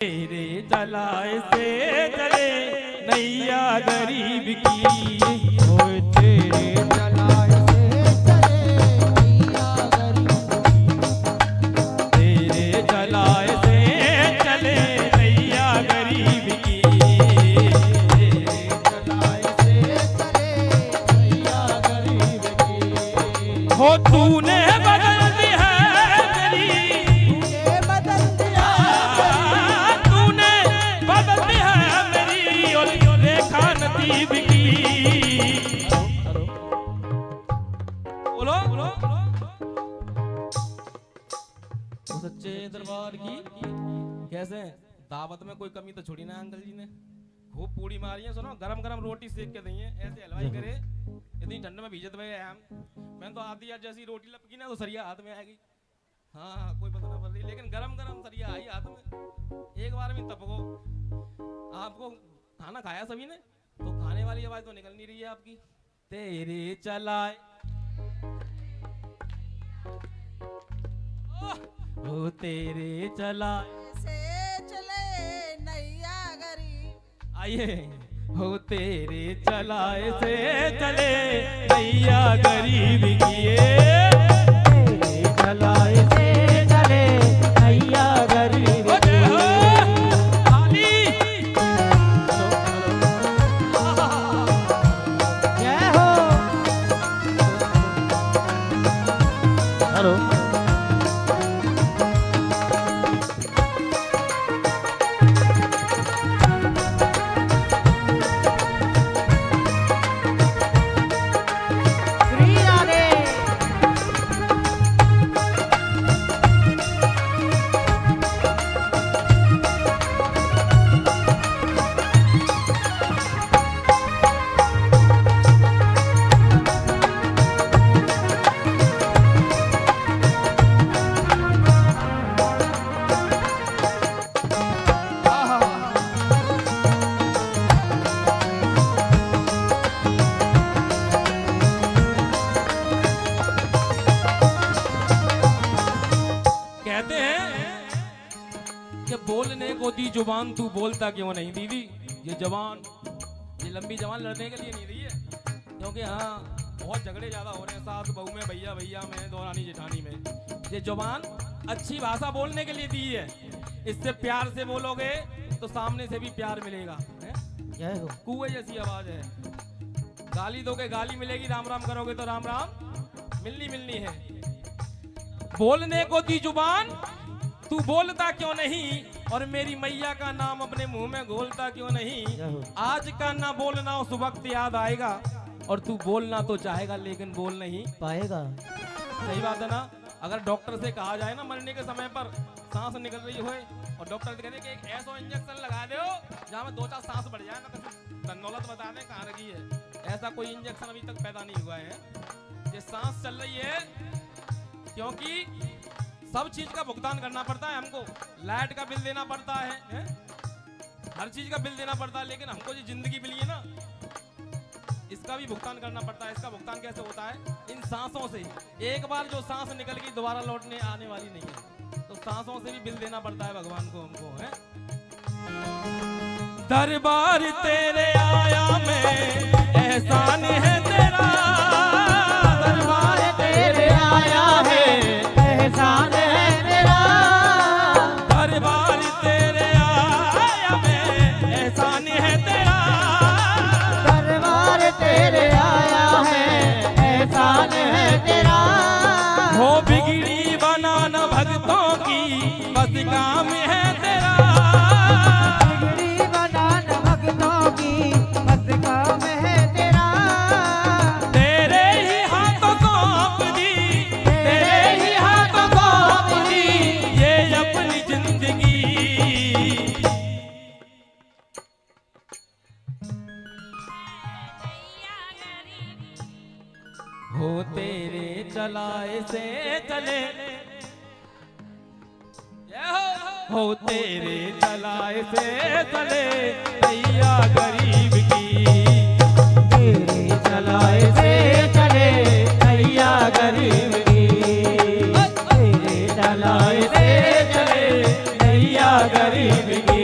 तेरे चलाए से चले नैया गरीब की, तेरे चलाए से चले नैया गरीब की, तेरे चलाए से चले नैया गरीब की, तेरे चलाए से चले नैया गरीब की। हो तूने बदल दी है मेरी, तूने बदल दिया तूने बदल दी है मेरी और रेखा नसीब की। बोलो बोलो सच्चे दरबार की। कैसे दावत में कोई कमी तो छोड़ी ना अंकल जी ने, खूब पूड़ी मारी है। सुनो गरम गरम रोटी सेक के दी है, ऐसे हलवाई करे इतनी ठंड में भीजत हुए हम। मैंने तो आधी यार जैसी रोटी लपकी ना तो सरिया हाथ में आएगी। हाँ कोई पता ना पड़ रही, लेकिन गरम गरम सरिया आई हाथ में, एक बार में तपको। आपको खाना खाया सभी ने तो खाने वाली आवाज तो निकल नहीं रही है आपकी। तेरे चलाए ओ तेरे चलाए से चले नैया गरीब। आइए हो तेरे चलाए से चले नैया गरीब किए, तेरे चलाए से चले नैया गरीब हो जय हो काली। जय हो। हेलो कहते हैं कि बोलने को दी जुबान तू बोलता क्यों नहीं दीदी। ये जवान ये लंबी जवान लड़ने के लिए नहीं दी है, क्योंकि हाँ बहुत झगड़े ज्यादा हो रहे हैं सास बहू में, भैया भैया में, दौरानी जेठानी में। ये जवान अच्छी भाषा बोलने के लिए दी है। इससे प्यार से बोलोगे तो सामने से भी प्यार मिलेगा। जय हो। कुएं जैसी आवाज है, गाली दोगे गाली मिलेगी, राम राम करोगे तो राम राम मिलनी मिलनी है। बोलने को दी जुबान तू बोलता क्यों नहीं, और मेरी मैया का नाम अपने मुंह में घोलता क्यों नहीं। आज का ना बोलना उस वक्त याद आएगा, और तू बोलना तो चाहेगा लेकिन बोल नहीं पाएगा। सही बात है ना। अगर डॉक्टर से कहा जाए ना मरने के समय पर सांस निकल रही हो और डॉक्टर कहते कि एक ऐसा इंजेक्शन लगा दो जहाँ में 2-4 सांस बढ़ जाए ना, तो दौलत बता दें कहाँ रखी है। ऐसा कोई इंजेक्शन अभी तक पैदा नहीं हुआ है। ये सांस चल रही है क्योंकि सब चीज का भुगतान करना पड़ता है हमको। लाइट का बिल देना पड़ता है, हर चीज का बिल देना पड़ता है, लेकिन हमको जो जिंदगी मिली है ना इसका भी भुगतान करना पड़ता है। इसका भुगतान कैसे होता है? इन सांसों से। एक बार जो सांस निकल गई दोबारा लौटने आने वाली नहीं है, तो सांसों से भी बिल देना पड़ता है भगवान को हमको है। दरबार तेरे आया मैं, एहसान है तेरा। दरबार तेरे आया है, एहसान है तेरा। दरबार तेरे आया मैं, एहसान है तेरा। दरबार तेरे आया है, एहसान है तेरा। हो बिगड़ी बनाना भक्तों की बस काम है तेरा। बिगड़ी बनान भक्तों की बस काम है तेरा। तेरे ही हाथों को अपनी, तेरे ही हाथों को अपनी ये अपनी जिंदगी। हो तेरे चलाए से चले, हो तेरे चलाए से चले नैया गरीब की। तेरे चलाए से चले नैया गरीब की। तेरे चलाए से चले नैया गरीब की।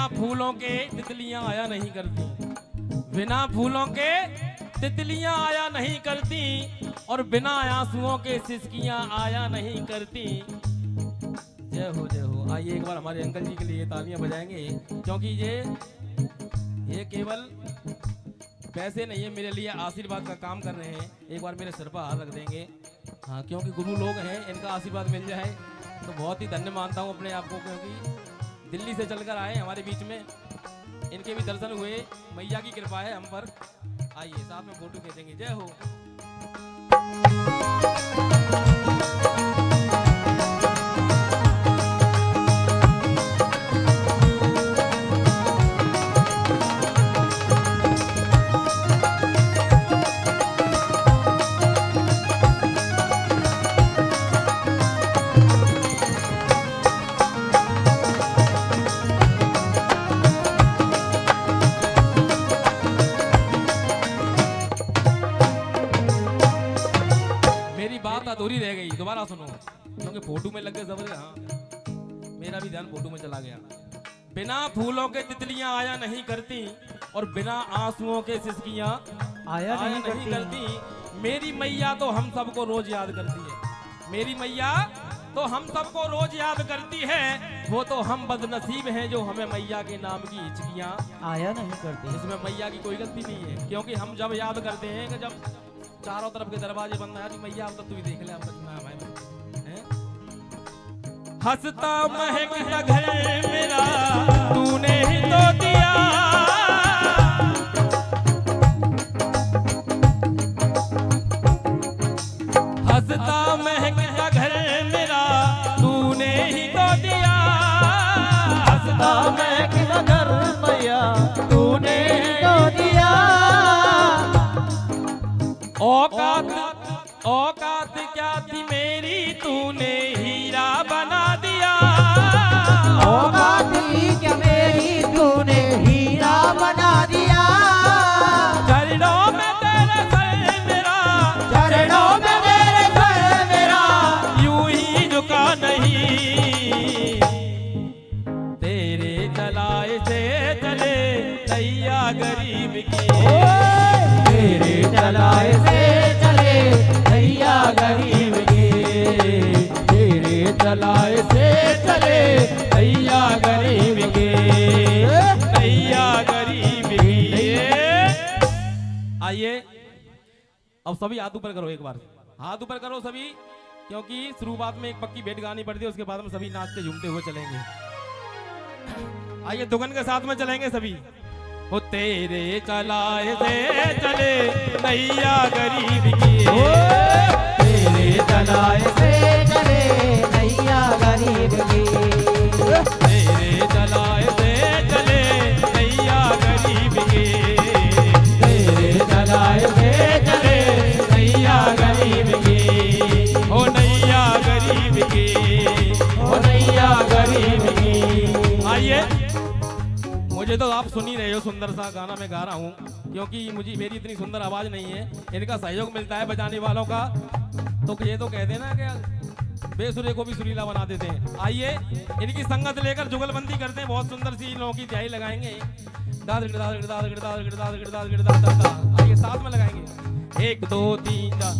फूलों के तितलियां आया नहीं करती, बिना फूलों के तितलियां आया नहीं करती, और बिना आंसुओं के सिसकियां आया नहीं करती। जय हो जय हो। आइए एक बार हमारे अंकल जी के लिए तालियां बजाएंगे, क्योंकि ये केवल पैसे नहीं है, मेरे लिए आशीर्वाद का काम कर रहे हैं। एक बार मेरे सिर पर हाथ रख देंगे, हाँ, क्योंकि गुरु लोग हैं, इनका आशीर्वाद मिल जाए तो बहुत ही धन्य मानता हूँ अपने आप को, क्योंकि दिल्ली से चलकर आए हमारे बीच में, इनके भी दर्शन हुए, मैया की कृपा है हम पर। आइए साथ में फोटो खींचेंगे। जय हो। अधूरी रह गई, दोबारा सुनो, क्योंकि फोटो में लग गए जबरदस्त। हाँ, मेरा भी ध्यान फोटो में चला गया। बिना फूलों के तितलियां आया नहीं करती, और बिना आंसुओं के सिसकियां आया नहीं करती। मेरी मैया तो हम सबको रोज याद करती है, मेरी मैया तो हम सबको रोज याद करती है। वो तो हम बदनसीब हैं जो हमें मैया के नाम की हिचकियां आया नहीं करती। इसमें मैया की कोई गलती नहीं है, क्योंकि हम जब याद करते हैं कि जब चारों तरफ के दरवाजे बंद है, मैया अब तो तू ही देख ले, अब हंसता महकता घर मेरा तूने ही तो दिया, हंसता महकता घर मेरा तूने ही तो दिया, हंसता महकता घर मैया तूने ही तो दिया। औकात क्या थी मेरी तूने हीरा बना दिया, औकात थी क्या मेरी तूने हीरा बना दिया। चरणों में तेरे सर मेरा, चरणों में तेरे सर मेरा यूं ही झुका नहीं, तेरे चलाए से चले नैया गरीब की, तेरे चलाए से चले नैया गरीब की, तेरे चलाए से चले नैया गरीब की, नैया गरीब की। आइए अब सभी हाथ ऊपर करो, एक बार हाथ ऊपर करो सभी, क्योंकि शुरुआत में एक पक्की भेंट गानी पड़ती है, उसके बाद हम सभी नाचते झूमते हुए चलेंगे। आइए दुगन के साथ में चलेंगे सभी। वो तेरे चलाए से चले नैया गरीब की, तेरे चलाए से चले नैया गरीब की, तेरे चलाए से चले नैया गरीब की, तेरे चलाए से चले नैया गरीब की, ओ नैया गरीब की, ओ नैया गरीब की। आइए, मुझे तो आप सुन ही रहे हो, सुंदर सा गाना मैं गा रहा हूँ, क्योंकि मेरी इतनी सुंदर आवाज नहीं है, इनका सहयोग मिलता है बजाने वालों का, तो ये तो कहते ना कि बेसुरे को भी सुरीला बना देते हैं। आइए इनकी संगत लेकर जुगलबंदी करते हैं, बहुत सुंदर सी लोगों की ध्याई लगाएंगे। आइए साथ में लगाएंगे, 1 2 3 4।